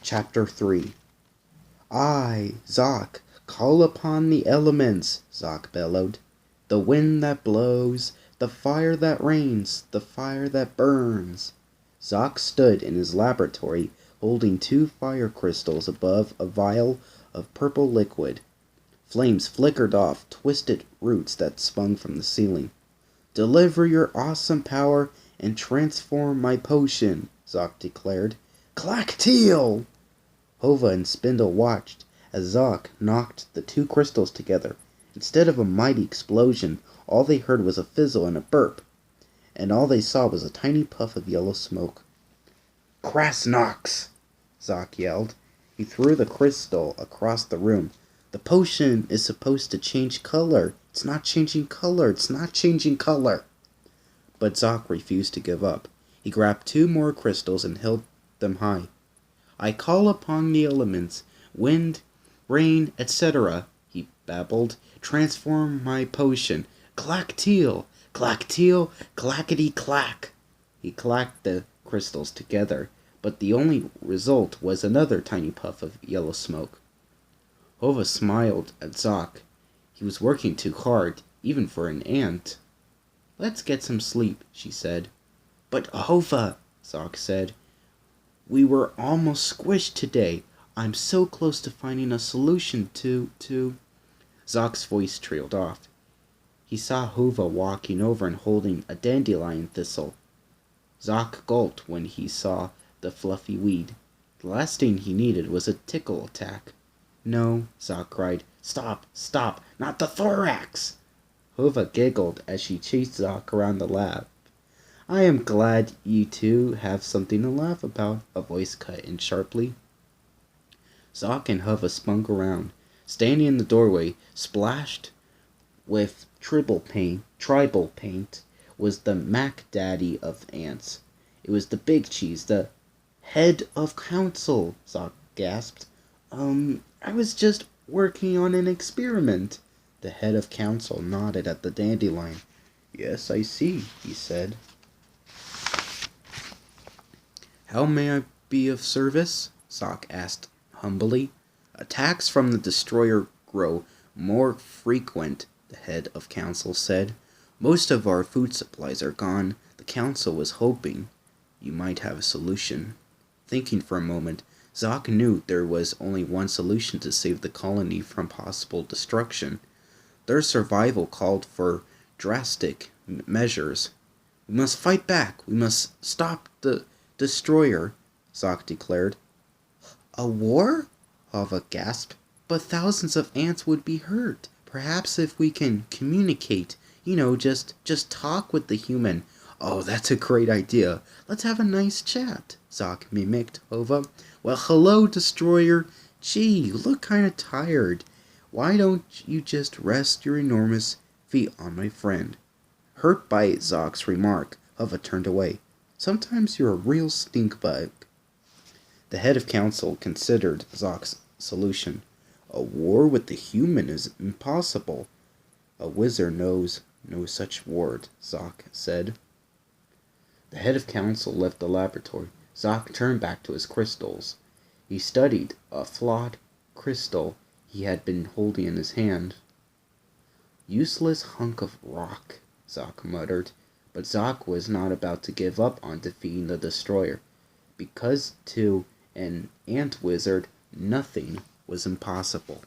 Chapter 3. I, Zoc, call upon the elements, Zoc bellowed. The wind that blows, the fire that rains, the fire that burns. Zoc stood in his laboratory, holding 2 fire crystals above a vial of purple liquid. Flames flickered off twisted roots that spun from the ceiling. Deliver your awesome power and transform my potion, Zoc declared. Clack-teal! Hova and Spindle watched as Zoc knocked the 2 crystals together. Instead of a mighty explosion, all they heard was a fizzle and a burp, and all they saw was a tiny puff of yellow smoke. Krasnox! Zoc yelled. He threw the crystal across the room. The potion is supposed to change color. It's not changing color. It's not changing color. But Zoc refused to give up. He grabbed 2 more crystals and held them high. I call upon the elements, wind, rain, etc., he babbled. Transform my potion. Clack-teal, clack-teal, clackety-clack. He clacked the crystals together, but the only result was another tiny puff of yellow smoke. Hova smiled at Zoc. He was working too hard, even for an ant. Let's get some sleep, she said. But Hova, Zoc said, we were almost squished today. I'm so close to finding a solution to... Zoc's voice trailed off. He saw Hova walking over and holding a dandelion thistle. Zoc gulped when he saw the fluffy weed. The last thing he needed was a tickle attack. No, Zoc cried. Stop, stop, not the thorax! Hova giggled as she chased Zoc around the lab. I am glad you two have something to laugh about, a voice cut in sharply. Zoc and Hova spun around. Standing in the doorway, splashed with tribal paint, was the Mac Daddy of ants. It was the big cheese, the head of council, Zoc gasped. I was just working on an experiment. The head of council nodded at the dandelion. Yes, I see, he said. How may I be of service? Zoc asked humbly. Attacks from the destroyer grow more frequent, the head of council said. Most of our food supplies are gone. The council was hoping you might have a solution. Thinking for a moment, Zoc knew there was only one solution to save the colony from possible destruction. Their survival called for drastic measures. We must fight back. We must stop the destroyer, Zoc declared. A war? Hova gasped. But thousands of ants would be hurt. Perhaps if we can communicate, just talk with the human. Oh, that's a great idea. Let's have a nice chat, Zoc mimicked Hova. Well, hello, destroyer. Gee, you look kind of tired. Why don't you just rest your enormous feet on my friend? Hurt by Zoc's remark, Hova turned away. Sometimes you're a real stink bug. The head of council considered Zoc's solution. A war with the human is impossible. A wizard knows no such word, Zoc said. The head of council left the laboratory. Zoc turned back to his crystals. He studied a flawed crystal he had been holding in his hand. Useless hunk of rock, Zoc muttered. But Zoc was not about to give up on defeating the destroyer, because to an ant wizard nothing was impossible.